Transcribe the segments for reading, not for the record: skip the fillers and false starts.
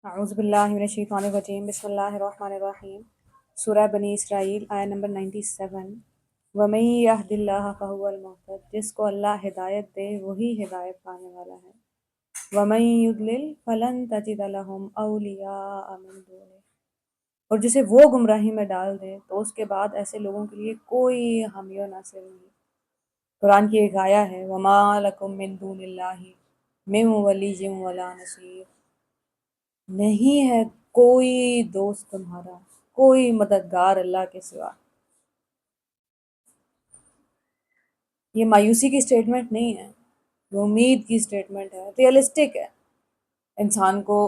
اعوذ باللہ من الشیطان الرجیم بسم اللہ الرحمن الرحیم سورہ بنی اسرائیل آیہ نمبر 97 وَمَن يَهْدِ اللَّهَ فَهُوَ الْمُهْتَدِ جس کو اللہ ہدایت دے وہی ہدایت پانے والا ہے وَمَن يُضْلِلْ فَلَن تَجِدَ لَهُمْ أَوْلِيَاءَ مِن دُونِهِ اور جسے وہ گمراہی میں ڈال دے تو اس کے بعد ایسے لوگوں کے لیے کوئی حامی و ناصر نہیں۔ قرآن کی ایک آیہ ہے وَمَا لَكُم مِّن دُونِ اللَّهِ مِن وَلِيٍّ وَلَا نَصِيرٍ نہیں ہے کوئی دوست تمہارا، کوئی مددگار اللہ کے سوا۔ یہ مایوسی کی سٹیٹمنٹ نہیں ہے، یہ امید کی سٹیٹمنٹ ہے، ریئلسٹک ہے، انسان کو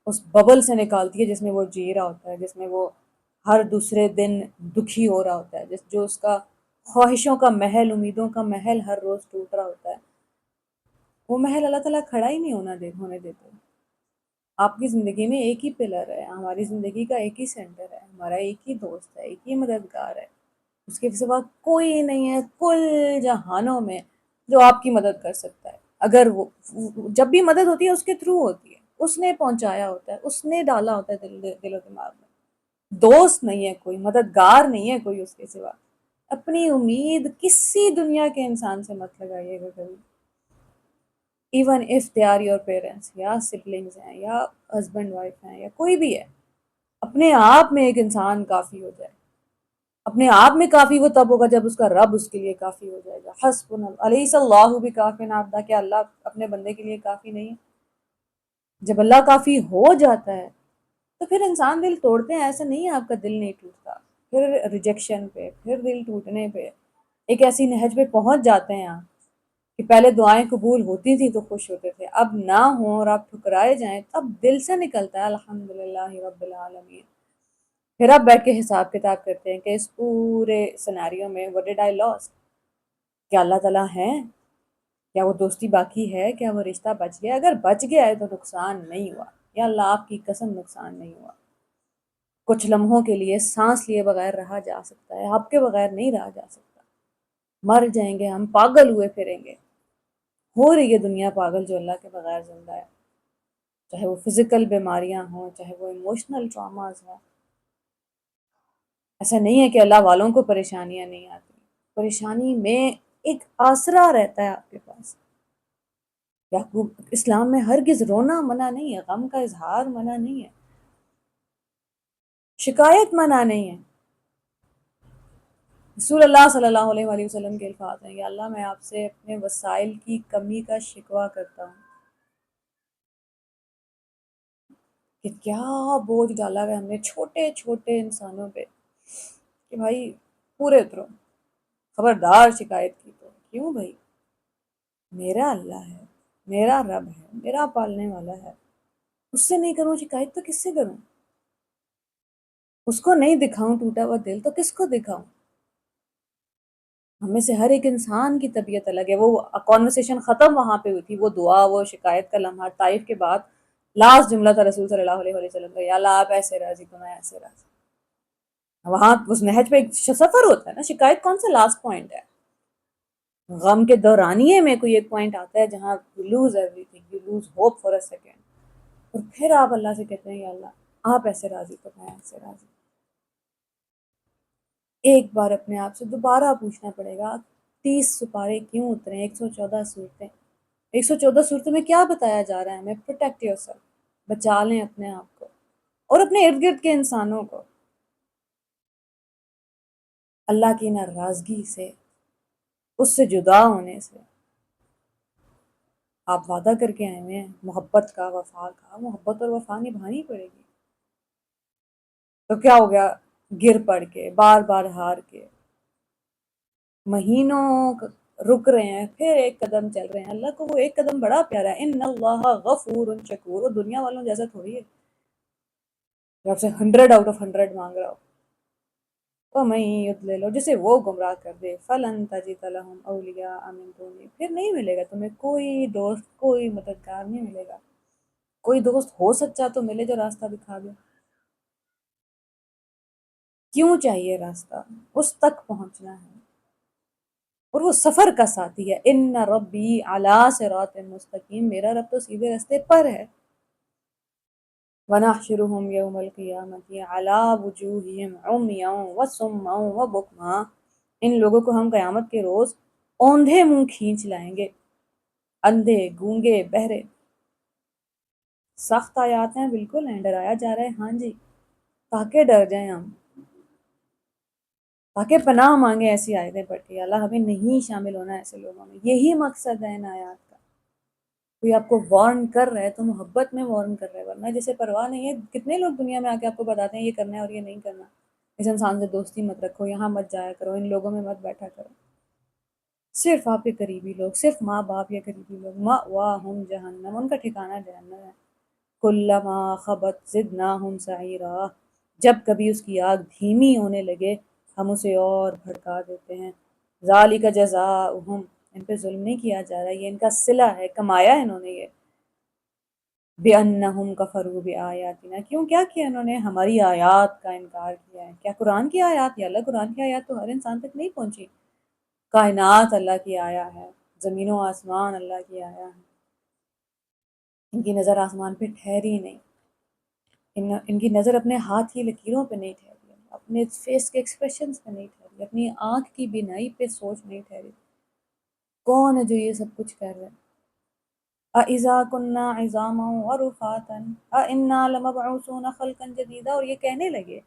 اس ببل سے نکالتی ہے جس میں وہ جی رہا ہوتا ہے، جس میں وہ ہر دوسرے دن دکھی ہو رہا ہوتا ہے، جو اس کا خواہشوں کا محل، امیدوں کا محل ہر روز ٹوٹ رہا ہوتا ہے، وہ محل اللہ تعالیٰ کھڑا ہی نہیں ہونے دیتے۔ آپ کی زندگی میں ایک ہی پلر ہے، ہماری زندگی کا ایک ہی سینٹر ہے، ہمارا ایک ہی دوست ہے، ایک ہی مددگار ہے، اس کے سوا کوئی نہیں ہے کل جہانوں میں جو آپ کی مدد کر سکتا ہے۔ اگر وہ جب بھی مدد ہوتی ہے اس کے تھرو ہوتی ہے، اس نے پہنچایا ہوتا ہے، اس نے ڈالا ہوتا ہے دل و دماغ میں۔ دوست نہیں ہے کوئی، مددگار نہیں ہے کوئی اس کے سوا۔ اپنی امید کسی دنیا کے انسان سے مت لگائیے گا کبھی، even if they are your parents یا سبلنگز ہیں یا ہسبینڈ وائف ہیں یا کوئی بھی ہے۔ اپنے آپ میں ایک انسان کافی ہو جائے، اپنے آپ میں کافی وہ تب ہوگا جب اس کا رب اس کے لیے کافی ہو جائے گا۔ حسبنا الیس اللہ بکافٍ عبدہ، کہ اللہ اپنے بندے کے لیے کافی نہیں ہے؟ جب اللہ کافی ہو جاتا ہے تو پھر انسان دل توڑتے ہیں، ایسا نہیں ہے آپ کا دل نہیں ٹوٹتا، پھر ریجیکشن پہ، پھر دل ٹوٹنے پہ ایک ایسی نہج پہ پہنچ جاتے ہیں آپ کہ پہلے دعائیں قبول ہوتی تھیں تو خوش ہوتے تھے، اب نہ ہوں اور آپ ٹھکرائے جائیں تب دل سے نکلتا ہے الحمدللہ رب العالمین۔ پھر آپ بیٹھ کے حساب کتاب کرتے ہیں کہ اس پورے سینیریو میں what did I lost؟ کیا اللہ تعالیٰ ہیں؟ کیا وہ دوستی باقی ہے؟ کیا وہ رشتہ بچ گیا؟ اگر بچ گیا ہے تو نقصان نہیں ہوا، یا اللہ آپ کی قسم نقصان نہیں ہوا۔ کچھ لمحوں کے لیے سانس لیے بغیر رہا جا سکتا ہے، آپ کے بغیر نہیں رہا جا سکتا۔ مر جائیں گے ہم، پاگل ہوئے پھریں گے، ہو رہی ہے دنیا پاگل جو اللہ کے بغیر زندہ ہے، چاہے وہ فزیکل بیماریاں ہوں، چاہے وہ ایموشنل ٹراماز ہوں۔ ایسا نہیں ہے کہ اللہ والوں کو پریشانیاں نہیں آتی، پریشانی میں ایک آسرا رہتا ہے آپ کے پاس۔ یعقوب اسلام میں ہرگز رونا منع نہیں ہے، غم کا اظہار منع نہیں ہے، شکایت منع نہیں ہے۔ رسول اللہ صلی اللہ علیہ وآلہ وسلم کے الفاظ ہیں، یا اللہ میں آپ سے اپنے وسائل کی کمی کا شکوہ کرتا ہوں کہ کیا بوجھ ڈالا ہے ہم نے چھوٹے چھوٹے انسانوں پہ کہ بھائی پورے اترو، خبردار شکایت کی تو کیوں بھائی؟ میرا اللہ ہے، میرا رب ہے، میرا پالنے والا ہے، اس سے نہیں کروں شکایت تو کس سے کروں؟ اس کو نہیں دکھاؤں ٹوٹا ہوا دل تو کس کو دکھاؤں؟ ہم میں سے ہر ایک انسان کی طبیعت الگ ہے۔ وہ کانورسیشن ختم وہاں پہ ہوئی تھی، وہ دعا، وہ شکایت کا لمحہ طائف کے بعد لاسٹ جملہ تھا رسول صلی اللہ علیہ وسلم کا، یا اللہ آپ ایسے راضی تو میں ایسے راضی۔ وہاں اس نہج پہ ایک سفر ہوتا ہے نا، شکایت کون سا لاسٹ پوائنٹ ہے؟ غم کے دورانیے میں کوئی ایک پوائنٹ آتا ہے جہاں you lose everything, you lose hope for a second، اور پھر آپ اللہ سے کہتے ہیں یا اللہ آپ ایسے راضی تو میں ایسے راضی۔ ایک بار اپنے آپ سے دوبارہ پوچھنا پڑے گا 30 سپارے کیوں اترے، 114 صورتیں، 114 صورتوں میں کیا بتایا جا رہا ہے ہمیں؟ پروٹیکٹ یور سیلف، بچا لیں اپنے آپ کو اور اپنے ارد گرد کے انسانوں کو اللہ کی ناراضگی سے، اس سے جدا ہونے سے۔ آپ وعدہ کر کے آئے ہیں محبت کا، وفا کا، محبت اور وفا نبھانی پڑے گی، تو کیا ہو گیا؟ گر پڑ کے، بار بار ہار کے، مہینوں رک رہے ہیں، پھر ایک قدم چل رہے ہیں۔ اللہ کو وہ ایک قدم بڑا پیارا ہے، ان اللہ غفور شکور، وہ دنیا والوں جیسا تھوڑی ہے جو آپ سے 100 آؤٹ آف 100 مانگ رہا ہو۔ وَمَن يُضْلِلْ، اور جسے وہ گمراہ کر دے، فَلَن تَجِدَ لَهُمْ أَوْلِيَاءَ مِن دُونِهِ، پھر نہیں ملے گا تمہیں کوئی دوست، کوئی مددگار نہیں ملے گا۔ کوئی دوست ہو سچا تو ملے جو راستہ دکھا دے۔ کیوں چاہیے راستہ؟ اس تک پہنچنا ہے، اور وہ سفر کا ساتھی ہے۔ ان ربی علی صراط مستقیم، میرا رب تو سیدھے راستے پر ہے۔ وَنَحْشُرُهُمْ يَوْمَ الْقِيَامَةِ عَلَىٰ وُجُوهِهِمْ عُمْيًا وَصُمًّا وَبُكْمًا، ان لوگوں کو ہم قیامت کے روز اوندھے منہ کھینچ لائیں گے، اندھے گونگے بہرے۔ سخت آیات ہیں، بالکل ہیں، ڈرایا جا رہا ہے، ہاں جی، تاکہ ڈر جائیں ہم، تاکہ پناہ مانگیں ایسی آیتیں پڑھ کے، اللہ ہمیں نہیں شامل ہونا ایسے لوگوں میں، یہی مقصد ہے ان آیات کا۔ کوئی آپ کو وارن کر رہا ہے تو محبت میں وارن کر رہا ہے، ورنہ جیسے پرواہ نہیں ہے۔ کتنے لوگ دنیا میں آ کے آپ کو بتاتے ہیں یہ کرنا ہے اور یہ نہیں کرنا، اس انسان سے دوستی مت رکھو، یہاں مت جایا کرو، ان لوگوں میں مت بیٹھا کرو۔ صرف آپ کے قریبی لوگ، صرف ماں باپ یا قریبی لوگ، مأواہم جہنم، ان کا ٹھکانہ جہنم ہے۔ کلما خبت زدناہم سعیرا، جب کبھی اس کی آگ دھیمی ہونے لگے ہم اسے اور بھڑکا دیتے ہیں۔ ذالک جزاؤہم، ان پہ ظلم نہیں کیا جا رہا، یہ ان کا صلہ ہے، کمایا ہے انہوں نے یہ۔ بِأَنَّهُمْ كَفَرُوا بِآيَاتِنَا، کیوں کیا کیا انہوں نے؟ ہماری آیات کا انکار کیا ہے۔ کیا قرآن کی آیات؟ یا اللہ، قرآن کی آیات تو ہر انسان تک نہیں پہنچی۔ کائنات اللہ کی آیا ہے، زمین و آسمان اللہ کی آیا ہے، ان کی نظر آسمان پہ ٹھہری نہیں، ان کی نظر اپنے ہاتھ کی لکیروں پہ نہیں ٹھہری، اپنے فیس کے ایکسپریشنز پہ نہیں ٹھہری، اپنی آنکھ کی بینائی پہ سوچ نہیں ٹھہری۔ کون ہے جو یہ سب کچھ کر رہا ہے؟ أَإِذَا كُنَّا عِظَامًا وَرُفَاتًا أَإِنَّا لَمَبْعُوثُونَ خَلْقًا جَدِيدًا، اور یہ کہنے لگے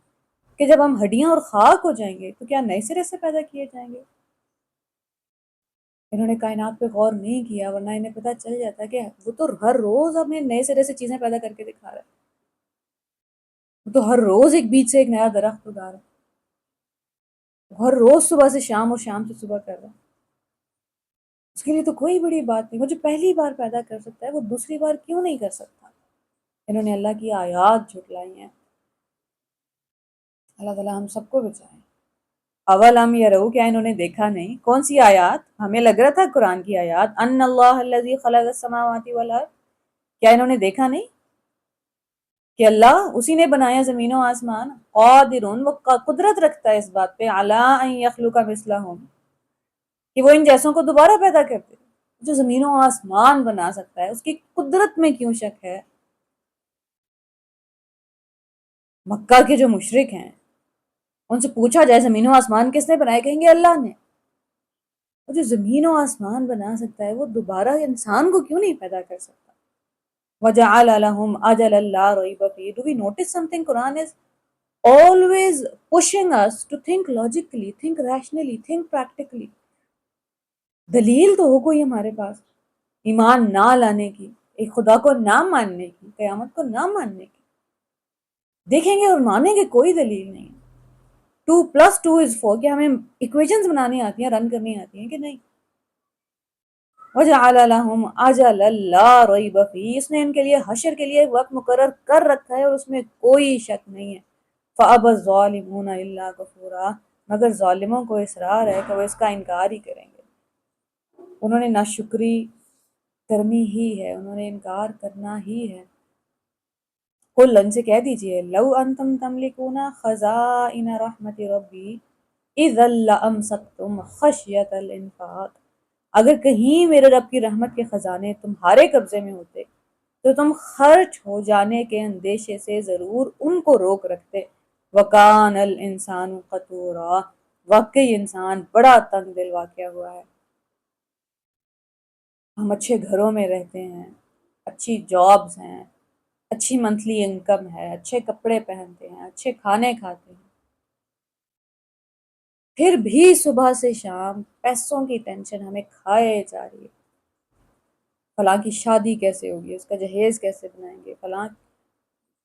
کہ جب ہم ہڈیاں اور خاک ہو جائیں گے تو کیا نئے سرے سے پیدا کیے جائیں گے؟ انہوں نے کائنات پہ غور نہیں کیا، ورنہ انہیں پتہ چل جاتا کہ وہ تو ہر روز ہمیں نئے سرے سے چیزیں پیدا کر کے دکھا رہا ہے، وہ تو ہر روز ایک بیج سے ایک نیا درخت اگا رہا ہے، وہ ہر روز صبح سے شام اور شام سے صبح کر رہا ہے۔ اس کے لیے تو کوئی بڑی بات نہیں، وہ جو پہلی بار پیدا کر سکتا ہے وہ دوسری بار کیوں نہیں کر سکتا؟ انہوں نے اللہ کی آیات جھٹلائی ہیں۔ اللہ تعالیٰ ہم سب کو بچائیں۔ اولم یرو، کیا انہوں نے دیکھا نہیں؟ کون سی آیات؟ ہمیں لگ رہا تھا قرآن کی آیات، ان اللہ الذی خلق السماوات والارض، کیا انہوں نے دیکھا نہیں کہ اللہ اسی نے بنایا زمین و آسمان، قادرون، وہ قدرت رکھتا ہے اس بات پہ، علی ان یخلق مثلہم، کہ وہ ان جیسوں کو دوبارہ پیدا کرتے، جو زمین و آسمان بنا سکتا ہے، اس کی قدرت میں کیوں شک ہے؟ مکہ کے جو مشرک ہیں ان سے پوچھا جائے زمین و آسمان کس نے بنائے، کہیں گے اللہ نے۔ وہ جو زمین و آسمان بنا سکتا ہے وہ دوبارہ انسان کو کیوں نہیں پیدا کر سکتا؟ وَجَعَلَ لَهُمْ أَجَلًا لَا رَيْبَ فِيهِ. Do we notice something? Quran is always pushing us to think logically, think rationally, think practically. دلیل تو ہو کوئی ہمارے پاس ایمان نہ لانے کی، ایک خدا کو نہ ماننے کی، قیامت کو نہ ماننے کی۔ دیکھیں گے اور مانیں گے، کوئی دلیل نہیں۔ 2+2 is 4، کیا ہمیں ایکویشنز بنانی آتی ہیں، رن کرنی آتی ہیں کہ نہیں؟ وَجَعَلَ لَهُمْ أَجَلًا لَا رَيْبَ فِيهِ، اس نے ان کے لیے حشر کے لیے وقت مقرر کر رکھا ہے اور اس میں کوئی شک نہیں ہے۔ فَأَبَى الظَّالِمُونَ إِلَّا كُفُورًا، مگر ظالموں کو اصرار ہے کہ وہ اس کا انکار ہی کریں گے، انہوں نے ناشکری کرنی ہی ہے، انہوں نے انکار کرنا ہی ہے۔ قل، ان سے کہہ دیجئے، لو انتم تملکون خزائن رحمت ربی اذا لامسکتم خشیت الانفاق، اگر کہیں میرے رب کی رحمت کے خزانے تمہارے قبضے میں ہوتے تو تم خرچ ہو جانے کے اندیشے سے ضرور ان کو روک رکھتے۔ وکان الانسان قتورا، واقعی انسان بڑا تنگ دل واقع ہوا ہے۔ ہم اچھے گھروں میں رہتے ہیں، اچھی جابز ہیں، اچھی منتھلی انکم ہے، اچھے کپڑے پہنتے ہیں، اچھے کھانے کھاتے ہیں، پھر بھی صبح سے شام پیسوں کی ٹینشن ہمیں کھائے جا رہی ہے۔ فلاں کی شادی کیسے ہوگی، اس کا جہیز کیسے بنائیں گے، فلاں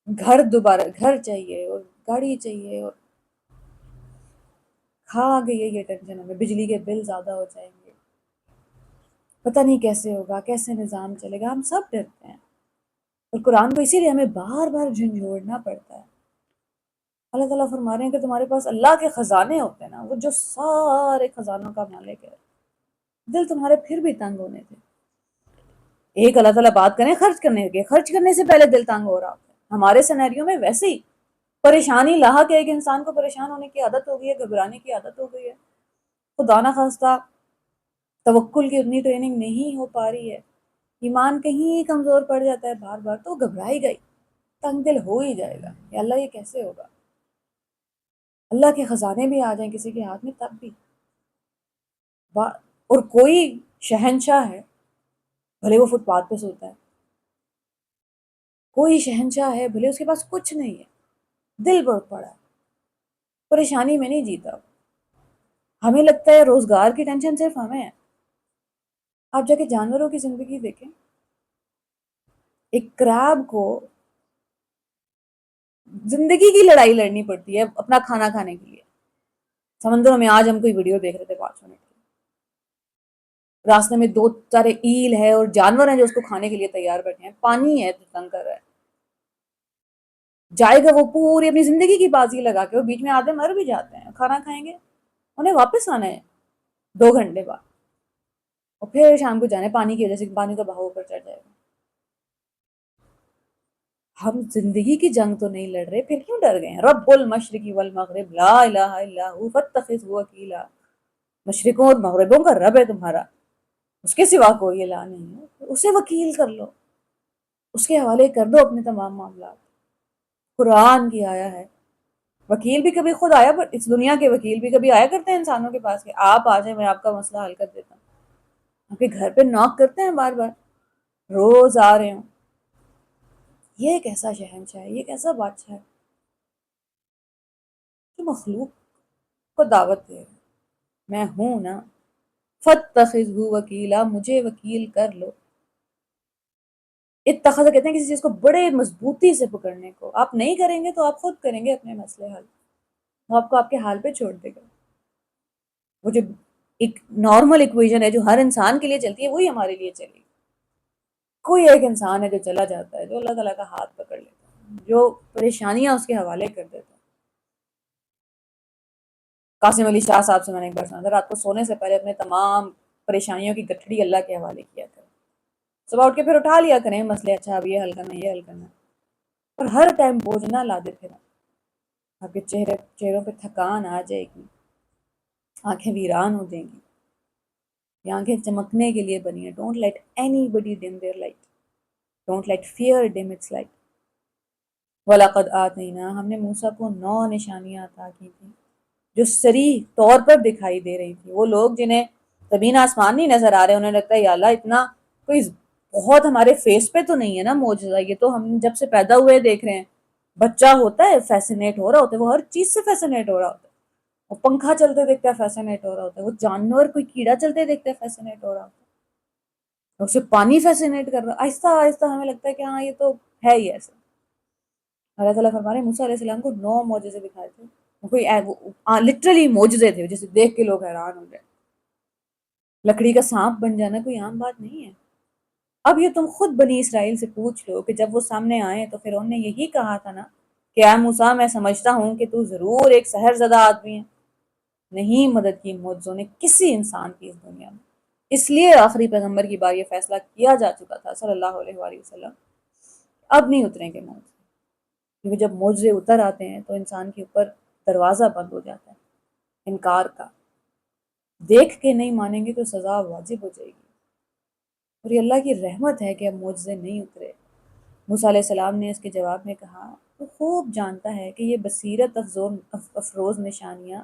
گھر، دوبارہ گھر چاہیے اور گاڑی چاہیے، اور کھا گئی ہے یہ ٹینشن ہمیں، بجلی کے بل زیادہ ہو جائیں گے، پتہ نہیں کیسے ہوگا، کیسے نظام چلے گا، ہم سب ڈرتے ہیں۔ اور قرآن کو اسی لیے ہمیں بار بار جھنجھوڑنا پڑتا ہے۔ اللہ تعالیٰ فرما رہے ہیں کہ تمہارے پاس اللہ کے خزانے ہوتے ہیں نا، وہ جو سارے خزانوں کا مالک ہے، دل تمہارے پھر بھی تنگ ہونے تھے۔ ایک اللہ تعالیٰ بات کریں خرچ کرنے کے، خرچ کرنے سے پہلے دل تنگ ہو رہا ہوتا ہے۔ ہمارے سینیریو میں ویسے ہی پریشانی لاحق ہے، ایک انسان کو پریشان ہونے کی عادت ہو گئی ہے، گھبرانے کی عادت ہو گئی ہے، خدا نہ خواستہ توکل کی اتنی ٹریننگ نہیں ہو پا رہی ہے، ایمان کہیں کمزور پڑ جاتا ہے بار بار، تو گھبرائے گئی، تنگ دل ہو ہی جائے گا یا اللہ یہ کیسے ہوگا. اللہ کے خزانے بھی آ جائیں کسی کے ہاتھ میں تب بھی. اور کوئی شہنشاہ ہے بھلے وہ فٹ پاتھ پہ سوتا ہے، کوئی شہنشاہ ہے بھلے اس کے پاس کچھ نہیں ہے، دل بڑھ پڑا ہے، پریشانی میں نہیں جیتا. ہمیں لگتا ہے روزگار کی ٹینشن صرف ہمیں ہے. آپ جا کے جانوروں کی زندگی دیکھیں. ایک کریب کو زندگی کی لڑائی لڑنی پڑتی ہے اپنا کھانا کھانے کے لیے. سمندروں میں آج ہم کوئی ویڈیو دیکھ رہے تھے 5 منٹ کی، راستے میں 2 سارے ایل ہے اور جانور ہیں جو اس کو کھانے کے لیے تیار بیٹھے ہیں، پانی ہے تو تنگ کر رہا ہے. جائے گا وہ پوری اپنی زندگی کی بازی لگا کے، اور بیچ میں آدھے مر بھی جاتے ہیں. کھانا کھائیں گے، انہیں واپس آنا ہے 2 گھنٹے بعد، اور پھر شام کو جانے پانی کی وجہ سے پانی کا بہاؤ اوپر چڑھ جائے گا. ہم زندگی کی جنگ تو نہیں لڑ رہے، پھر کیوں ڈر گئے ہیں؟ رب المشرق والمغرب لا الہ الا هو فاتخذہ وکیلا. مشرقوں اور مغربوں کا رب ہے تمہارا، اس کے سوا کوئی الہ نہیں ہے، اسے وکیل کر لو، اس کے حوالے کر دو اپنے تمام معاملات. قرآن کی آیا ہے. وکیل بھی کبھی خود آیا، پر اس دنیا کے وکیل بھی کبھی آیا کرتے ہیں انسانوں کے پاس کہ آپ آ جائیں میں آپ کا مسئلہ حل کر دیتا ہوں. آپ کے گھر پہ ناک کرتے ہیں بار بار، روز آ رہے ہوں. یہ کیسا شہنشاہ ہے، یہ کیسا بادشاہ ہے جو مخلوق کو دعوت دے. میں ہوں نا، فاتخذہ وکیلا، مجھے وکیل کر لو. اتخذ کہتے ہیں کسی چیز کو بڑے مضبوطی سے پکڑنے کو. آپ نہیں کریں گے تو آپ خود کریں گے اپنے مسئلے حل، وہ آپ کو آپ کے حال پہ چھوڑ دے گا. وہ جو ایک نارمل ایکویژن ہے جو ہر انسان کے لیے چلتی ہے، وہی ہمارے لیے چلے گی. کوئی ایک انسان ہے جو چلا جاتا ہے، جو اللہ تعالیٰ کا ہاتھ پکڑ لیتا ہے، جو پریشانیاں اس کے حوالے کر دیتا ہے. قاسم علی شاہ صاحب سے میں نے ایک بار سنا تھا، رات کو سونے سے پہلے اپنے تمام پریشانیوں کی گٹھڑی اللہ کے حوالے کیا کریں، صبح اٹھ کے پھر اٹھا لیا کریں مسئلے، اچھا اب یہ حل کرنا ہے، یہ حل کرنا ہے. پر ہر ٹائم بوجھ نہ لا دے پھر آپ کے چہروں پہ تھکان آ جائے گی، آنکھیں ویران ہو جائیں گی. یہ آنکھیں چمکنے کے لیے بنی ہیں. Don't let anybody dim their light, don't let fear dim its light. وَلَقَدْ آتَيْنَا، ہم نے موسیٰ کو 9 نشانیاں عطا کی تھیں جو صریح طور پر دکھائی دے رہی تھی. وہ لوگ جنہیں زمین آسمان نہیں نظر آ رہے، انہیں لگتا ہے یا اللہ اتنا کوئی بہت ہمارے فیس پہ تو نہیں ہے نا معجزہ، یہ تو ہم جب سے پیدا ہوئے دیکھ رہے ہیں. بچہ ہوتا ہے فیسینیٹ ہو رہا ہوتا ہے، وہ ہر چیز سے فیسینیٹ ہو رہا ہوتا ہے. وہ پنکھا چلتے دیکھتا ہے فیسینیٹ ہو رہا ہوتا ہے، وہ جانور کوئی کیڑا چلتے دیکھتا ہے فیسینیٹ ہو رہا ہوتا ہے، اسے پانی فیسینیٹ کر رہا ہے. آہستہ آہستہ ہمیں لگتا ہے کہ ہاں یہ تو ہے ہی ایسا. اللہ تعالیٰ فرما رہے ہیں موسیٰ علیہ السلام کو 9 معجزے دکھائے تھے. کوئی لٹرلی معجزے تھے جسے دیکھ کے لوگ حیران ہو جائے. لکڑی کا سانپ بن جانا کوئی عام بات نہیں ہے. اب یہ تم خود بنی اسرائیل سے پوچھ لو کہ جب وہ سامنے آئے تو پھر انہوں نے یہی کہا تھا نا کہ اے موسیٰ میں سمجھتا ہوں کہ تو ضرور ایک سحر زدہ آدمی ہے. نہیں مدد کی معجزوں نے کسی انسان کی اس دنیا میں، اس لیے آخری پیغمبر کی بار یہ فیصلہ کیا جا چکا تھا صلی اللہ علیہ وآلہ وسلم، اب نہیں اتریں گے معجزے. کیونکہ جب معجزے اتر آتے ہیں تو انسان کے اوپر دروازہ بند ہو جاتا ہے انکار کا. دیکھ کے نہیں مانیں گے تو سزا واجب ہو جائے گی. اور یہ اللہ کی رحمت ہے کہ اب معجزے نہیں اترے. موسیٰ علیہ السلام نے اس کے جواب میں کہا تو خوب جانتا ہے کہ یہ بصیرت افروز نشانیاں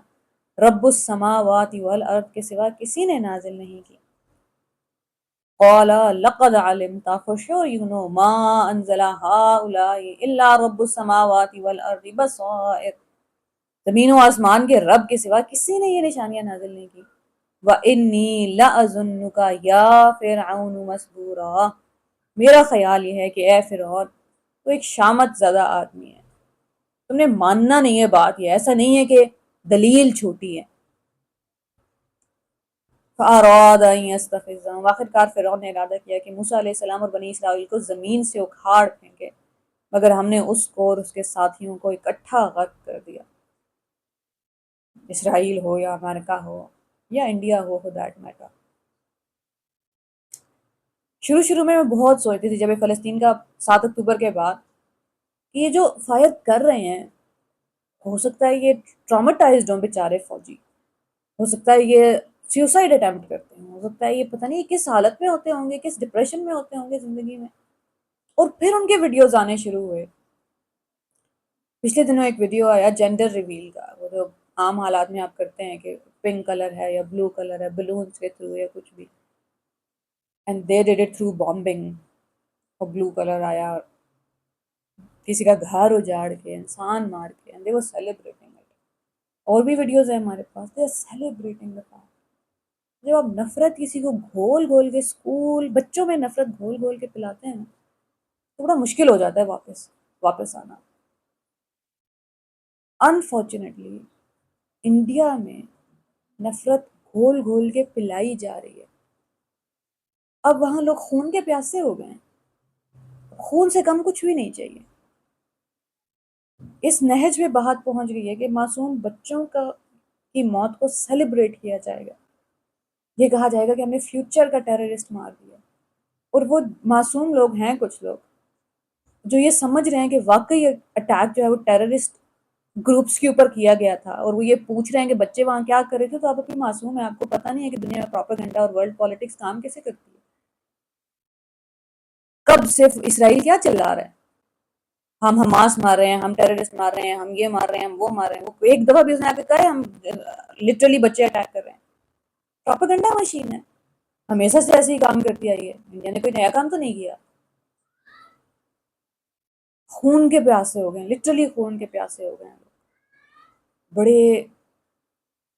رب السماوات والارض کے سوا کسی نے نازل نہیں کی. قال لقد علمت، for sure you know ما انزل هؤلاء الا رب السماوات والارض بصائر، زمین و آسمان کے رب کے سوا کسی نے یہ نشانیاں نازل نہیں کی. وَإِنِّي لَأَظُنُّكَ يَا فِرْعَوْنُ مَسْبُورًا، میرا خیال یہ ہے کہ اے فرعون تو ایک شامت زدہ آدمی ہے، تم نے ماننا نہیں ہے بات. یہ ایسا نہیں ہے کہ دلیل چھوٹی ہے. فَأَرَادَ أَن يَسْتَفِزَّهُمْ، آخرکار فرعون نے ارادہ کیا کہ موسیٰ علیہ السلام اور بنی اسرائیل کو زمین سے اکھاڑ پھینکے، مگر ہم نے اس کو اور اس کے ساتھیوں کو اکٹھا غرق کر دیا. اسرائیل ہو یا امریکہ ہو یا India who for that matter. شروع میں بہت سوچتی تھی جب یہ فلسطین کا 7 اکتوبر کے بعد کہ یہ جو فائر کر رہے ہیں ہو سکتا ہے یہ ٹراماٹائزڈ ہوں بیچارے فوجی، ہو سکتا ہے یہ سیوسائڈ اٹیمپٹ کرتے ہیں، ہو سکتا ہے یہ پتہ نہیں کس حالت میں ہوتے ہوں گے، کس ڈپریشن میں ہوتے ہوں گے زندگی میں. اور پھر ان کے ویڈیوز آنے شروع ہوئے پچھلے دنوں ایک ویڈیو آیا جینڈر ریویل کا، وہ جو عام حالات میں آپ کرتے ہیں کہ پنک کلر ہے یا بلو کلر ہے بلونز کے تھرو یا کچھ بھی، and they did it through bombing, اور بلو کلر آیا کسی کا گھر اجاڑ کے انسان مار کے، and they were celebrating it. اور بھی ویڈیوز ہیں ہمارے پاس، دے آر سیلیبریٹنگ اٹ. جب آپ نفرت کسی کو گھول گھول کے اسکول بچوں میں نفرت گھول گھول کے پلاتے ہیں نا، تو بڑا مشکل ہو جاتا ہے واپس آنا. انفارچونیٹلی انڈیا میں نفرت گھول گھول کے پلائی جا رہی ہے. اب وہاں لوگ خون کے پیاسے ہو گئے ہیں، خون سے کم کچھ بھی نہیں چاہیے. اس نہج میں بات پہنچ گئی ہے کہ معصوم بچوں کی موت کو سیلیبریٹ کیا جائے گا. یہ کہا جائے گا کہ ہم نے فیوچر کا ٹیررسٹ مار دیا. اور وہ معصوم لوگ ہیں، کچھ لوگ جو یہ سمجھ رہے ہیں کہ واقعی اٹیک جو ہے وہ ٹیررسٹ گروپس کے اوپر کیا گیا تھا، اور وہ یہ پوچھ رہے ہیں کہ بچے وہاں کیا کر رہے تھے، تو آپ اپنی معصوم ہیں. آپ کو پتہ نہیں ہے کہ دنیا میں پروپیگنڈا اور ورلڈ پالیٹکس کام کیسے کرتی ہے. کب صرف اسرائیل کیا چلا رہا ہے، ہم حماس مار رہے ہیں، ہم ٹیررسٹ مار رہے ہیں، ہم یہ مار رہے ہیں، ہم وہ مار رہے ہیں. وہ ایک دفعہ بھی اس نے آ کے کہا ہے ہم لٹرلی بچے اٹیک کر رہے ہیں. پروپیگنڈا مشین ہے، ہمیشہ سے ایسے ہی کام کرتی آئی ہے. انڈیا نے کوئی نیا کام تو نہیں کیا. خون کے پیاسے ہو گئے، لٹرلی خون کے پیاسے ہو گئے ہیں. بڑے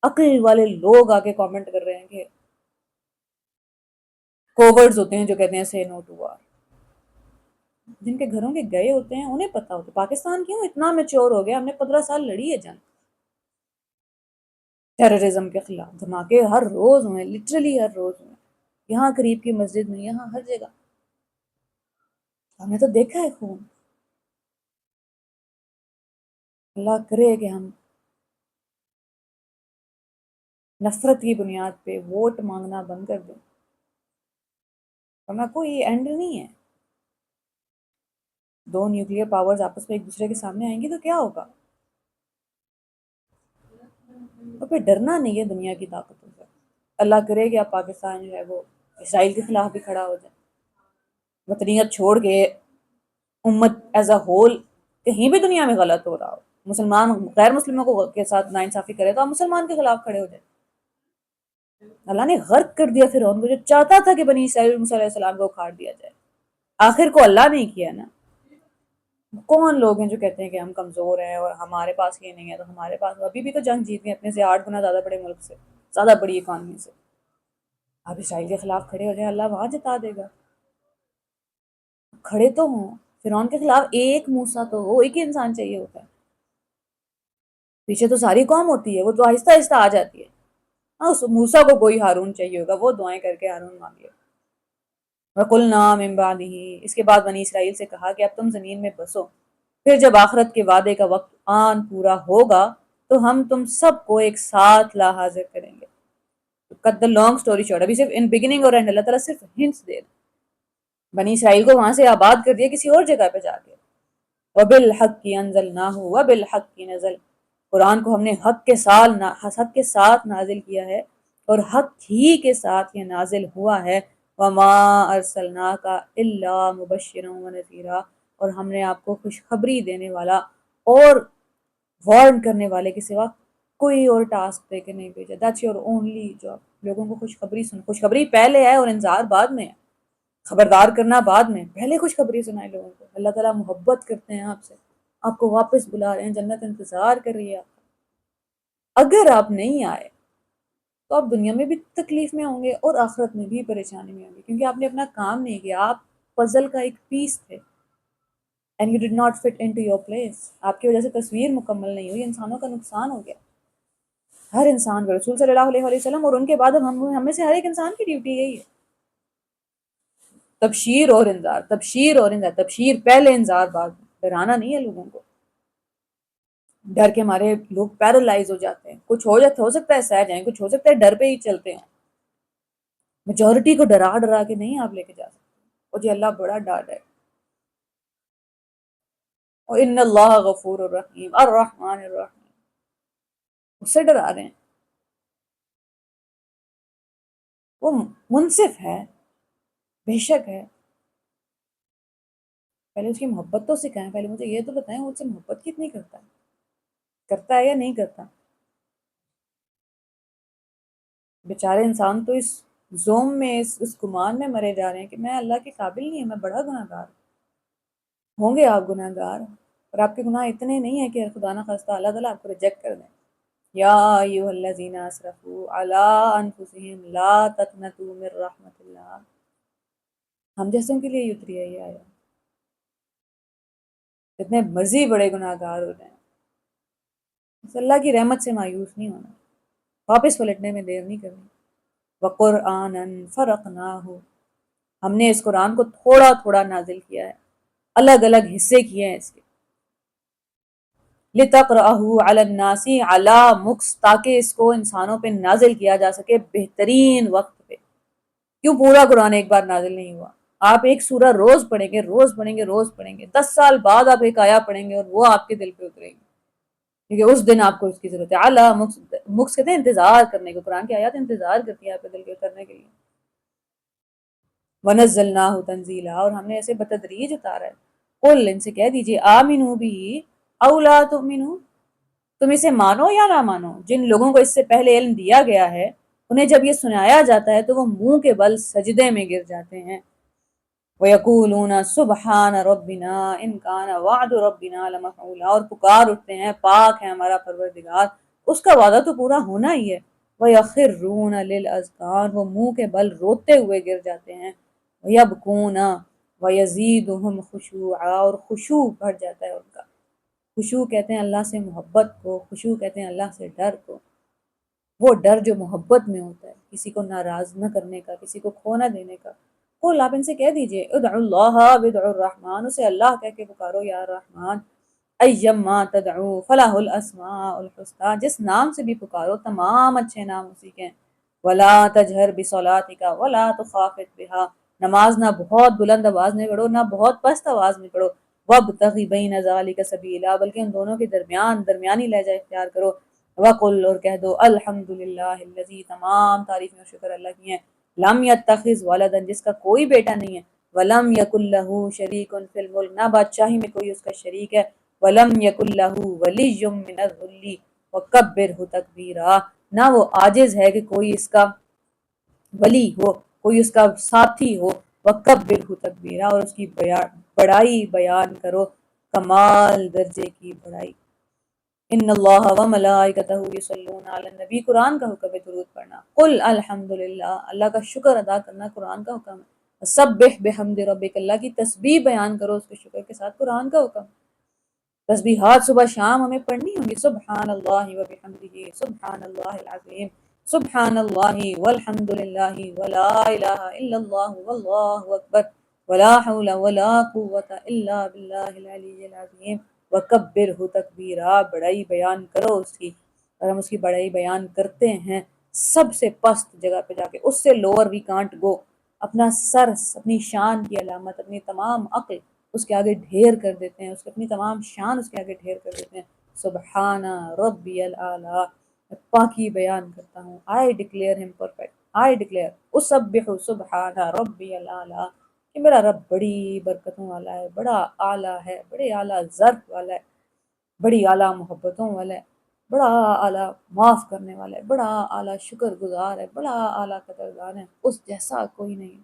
عقل والے لوگ آ کے کامنٹ کر رہے ہیں کہ کوورڈز ہوتے ہیں جو کہتے ہیں سے نو ٹو وار. جن کے گھروں کے گئے ہوتے ہیں انہیں پتا ہوتا ہے. پاکستان کیوں اتنا میچور ہو گیا؟ ہم نے 15 سال لڑی ہے جنگ ٹیررزم کے خلاف. دھماکے ہر روز ہوئے، لٹرلی ہر روز ہوئے، یہاں قریب کی مسجد میں، یہاں ہر جگہ. ہم نے تو دیکھا ہے خون. اللہ کرے کہ ہم نفرت کی بنیاد پہ ووٹ مانگنا بند کر دیں، ورنہ کوئی اینڈ نہیں ہے. دو نیوکلیر پاورز آپس میں ایک دوسرے کے سامنے آئیں گی تو کیا ہوگا؟ اور پھر ڈرنا نہیں ہے دنیا کی طاقتوں سے. اللہ کرے کہ اب پاکستان جو ہے وہ اسرائیل کے خلاف بھی کھڑا ہو جائے، وطنیت چھوڑ کے امت ایز اے ہول کہیں بھی دنیا میں غلط ہو رہا ہو، مسلمان غیر مسلموں کو کے ساتھ ناانصافی کرے تو آپ مسلمان کے خلاف کھڑے ہو جائیں. اللہ نے غرق کر دیا فرعون کو، جو چاہتا تھا کہ بنی اسرائیل موسیٰ علیہ السلام کو اکھاڑ دیا جائے. آخر کو اللہ نے کیا نا. کون لوگ ہیں جو کہتے ہیں کہ ہم کمزور ہیں اور ہمارے پاس یہ نہیں ہے، تو ہمارے پاس ابھی بھی تو جنگ جیت گئے اپنے سے 8 گنا زیادہ بڑے ملک سے، زیادہ بڑی اکانومی سے. آپ اسرائیل کے خلاف کھڑے ہو جائیں، اللہ وہاں جتا دے گا. کھڑے تو ہوں. فرعون کے خلاف ایک موسیٰ تو ہو، ایک ہی انسان چاہیے ہوتا ہے. پیچھے تو ساری قوم ہوتی ہے، وہ تو آہستہ آہستہ آ جاتی ہے. ہاں، اس موسیٰ کو کوئی ہارون چاہیے ہوگا، وہ دعائیں کر کے ہارون مانگ لے. وَقُلْنَا مِن بَعْدِهِ، اس کے بعد بنی اسرائیل سے کہا کہ اب تم زمین میں بسو، پھر جب آخرت کے وعدے کا وقت آن پورا ہوگا تو ہم تم سب کو ایک ساتھ لا حاضر کریں گے. کٹ دا لانگ اسٹوری شارٹ، ابھی صرف ان بگننگ اور اینڈ اللہ تعالیٰ صرف ہنٹس دے رہے. بنی اسرائیل کو وہاں سے آباد کر دیا کسی اور جگہ پہ جا کے. وَبِالْحَقِّ أَنزَلْنَاهُ وَبِالْحَقِّ نَزَلَ، قرآن کو ہم نے حق کے ساتھ نازل کیا ہے اور حق ہی کے ساتھ یہ نازل ہوا ہے. وَمَا أَرْسَلْنَاكَ إِلَّا مُبَشِّرًا وَنَذِيرًا، اور ہم نے آپ کو خوشخبری دینے والا اور وارن کرنے والے کے سوا کوئی اور ٹاسک دے کے نہیں بھیجا. That's your only job. لوگوں کو خوشخبری پہلے ہے اور انذار بعد میں ہے. خبردار کرنا بعد میں، پہلے خوشخبری سنائے لوگوں کو. اللہ تعالیٰ محبت کرتے ہیں آپ سے، آپ کو واپس بلا رہے ہیں، جنت انتظار کر رہی ہے آپ کا. اگر آپ نہیں آئے تو آپ دنیا میں بھی تکلیف میں ہوں گے اور آخرت میں بھی پریشانی میں ہوں گے، کیونکہ آپ نے اپنا کام نہیں کیا. آپ پزل کا ایک پیس تھے and you did not fit into your place. آپ کی وجہ سے تصویر مکمل نہیں ہوئی، انسانوں کا نقصان ہو گیا. ہر انسان کو رسول صلی اللہ علیہ وسلم اور ان کے بعد ہم میں سے ہر ایک انسان کی ڈیوٹی یہی ہے، تبشیر اور انذار، تبشیر اور انذار. تبشیر پہلے، انذار بعد. ڈرانا نہیں ہے لوگوں کو. ڈر کے مارے لوگ پیرالائز ہو جاتے ہیں. کچھ ہو سکتا ہے سہ جائیں، کچھ ہو سکتا ہے ڈر پہ ہی چلتے ہیں. میجورٹی کو ڈرا ڈرا کے نہیں آپ لے کے جا سکتے. اور جی اللہ بڑا ڈر ہے. وَإِنَّ اللَّهَ غَفُورٌ رَحِيمٌ الرحمن الرحیم. اس سے ڈرا رہے ہیں. وہ منصف ہے، بے شک ہے، پہلے اس کی محبت تو سکھائیں، پہلے مجھے یہ تو بتائیں وہ مجھ سے محبت کتنی کرتا ہے یا نہیں کرتا؟ بیچارے انسان تو اس زوم میں، اس گمان میں مرے جا رہے ہیں کہ میں اللہ کے قابل نہیں ہوں، میں بڑا گناہ گار ہوں گے آپ گناہ گار، اور آپ کے گناہ اتنے نہیں ہیں کہ خدا نہ خواستہ اللہ تعالیٰ آپ کو ریجیکٹ کر دیں۔ یا ایھا الذین اسرفوا علی انفسہم لا تقنطوا من رحمت اللہ، ہم جیسوں کے لیے ہی اتری ہے یہ آیا، جتنے مرضی بڑے گناہ گار ہو جائیں بس اللہ کی رحمت سے مایوس نہیں ہونا، واپس پلٹنے میں دیر نہیں کرنی۔ وقرآنا فرقناہ، ہم نے اس قرآن کو تھوڑا تھوڑا نازل کیا ہے، الگ الگ حصے کیے ہیں اس کے، لِتَقْرَأَهُ عَلَى النَّاسِ عَلَى مُكْثٍ، تاکہ اس کو انسانوں پہ نازل کیا جا سکے بہترین وقت پہ۔ کیوں پورا قرآن ایک بار نازل نہیں ہوا؟ آپ ایک سورہ روز پڑھیں گے، روز پڑھیں گے، روز پڑھیں گے، 10 سال بعد آپ ایک آیا پڑھیں گے اور وہ آپ کے دل پہ اترے گی، کیونکہ اس دن آپ کو اس کی ضرورت ہے۔ عَلَى مُكْثٍ، مکس کہتے ہیں انتظار کرنے کو، قرآن کی آیات انتظار کرتی ہیں آپ کے دل کے اترنے کے لیے۔ وَنَزَّلْنَاهُ تَنزِيلًا، اور ہم نے ایسے بتدریج اتارا ہے۔ قل، ان سے کہہ دیجئے، آمنوا بِهِ أَوْ لَا تُؤْمِنُوا، تم اسے مانو یا نہ مانو، جن لوگوں کو اس سے پہلے علم دیا گیا ہے انہیں جب یہ سنایا جاتا ہے تو وہ منہ کے بل سجدے میں گر جاتے ہیں۔ وَيَقُولُونَ سُبْحَانَ رَبِّنَا إِنْ كَانَ وَعْدُ رَبِّنَا لَمَفْعُولًا، اور پکار اٹھتے ہیں پاک ہے ہمارا پروردگار، اس کا وعدہ تو پورا ہونا ہی ہے۔ وَيَخِرُّونَ لِلْأَذْقَانِ، وہ منہ کے بل روتے ہوئے گر جاتے ہیں۔ وَيَبْكُونَ وَيَزِيدُهُمْ خُشُوعًا، اور خشوع بڑھ جاتا ہے ان کا۔ خشوع کہتے ہیں اللہ سے محبت کو، خشوع کہتے ہیں اللہ سے ڈر کو، وہ ڈر جو محبت میں ہوتا ہے، کسی کو ناراض نہ کرنے کا، کسی کو کھو نہ دینے کا۔ قل، آپ ان سے کہہ دیجئے، ادعوا اللہ وادعوا الرحمن، اسے اللہ کہہ کے پکارو یا رحمان، ایما تدعو فلاح الاسماء الحسنی، جس نام سے بھی پکارو تمام اچھے نام اسی کے ہیں۔ ولا تجہر بصلاتک ولا تخافت بها، نماز نہ بہت بلند آواز میں پڑھو نہ بہت پست آواز میں پڑھو۔ وابتغ بین ذلک سبیلا، بلکہ ان دونوں کے درمیان درمیانی لہجہ اختیار کرو۔ وقل، اور کہہ دو، الحمدللہ الذی، تمام تعریفیں اور شکر اللہ کی ہیں، لم یتخذ ولدا، جس کا کوئی بیٹا نہیں ہے، ولم یکن لہ شریک فی الملک، نہ بادشاہی میں کوئی اس کا شریک ہے، ولم یکن لہ ولی من الذل وکبرہ تکبیرا، نہ وہ عاجز ہے کہ کوئی اس کا ولی ہو، کوئی اس کا ساتھی ہو، وکبرہ تکبیرا، اور اس کی بڑائی بیان کرو، کمال درجے کی بڑائی۔ ان اللہ و ملائکتہ یصلون علی النبی، قرآن کا حکم ہے درود پڑھنا۔ قل الحمدللہ، اللہ کا شکر ادا کرنا قرآن کا حکم ہے۔ سبح بحمد ربک، اللہ کی تسبیح بیان کرو اس کے شکر کے ساتھ، قرآن کا حکم ہے۔ تسبیحات صبح شام ہمیں پڑھنی ہوں گی، سبحان اللہ و بحمدہ، سبحان اللہ العظیم، سبحان اللہ والحمد للہ ولا الہ الا اللہ واللہ اکبر، ولا حول ولا قوۃ الا باللہ العلی العظیم، وکبرہ تکبیرا، بڑائی بیان کرو اس کی، اور ہم اس کی بڑائی بیان کرتے ہیں سب سے پست جگہ پہ جا کے، اس سے لوور وی کانٹ گو، اپنا سر، اپنی شان کی علامت، اپنی تمام عقل اس کے آگے ڈھیر کر دیتے ہیں، اس کی اپنی تمام شان اس کے آگے ڈھیر کر دیتے ہیں۔ سبحان ربی الاعلیٰ، میں پاکی بیان کرتا ہوں، I declare him perfect، I declare، اسبح سبحان ربی الاعلیٰ، کہ میرا رب بڑی برکتوں والا ہے، بڑا اعلیٰ ہے، بڑے اعلیٰ ظرف والا ہے، بڑی اعلیٰ محبتوں والا ہے، بڑا اعلیٰ معاف کرنے والا ہے، بڑا اعلیٰ شکر گزار ہے، بڑا اعلیٰ قدردان ہے، اس جیسا کوئی نہیں۔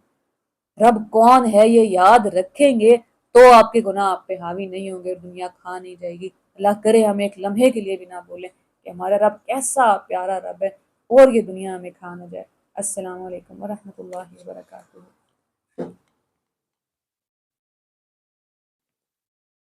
رب کون ہے یہ یاد رکھیں گے تو آپ کے گناہ آپ پہ حاوی نہیں ہوں گے، دنیا کھا نہیں جائے گی۔ اللہ کرے ہم ایک لمحے کے لیے بھی نہ بولیں کہ ہمارا رب کیسا پیارا رب ہے اور یہ دنیا ہمیں کھا نہ جائے۔ السلام علیکم ورحمۃ اللہ وبرکاتہ۔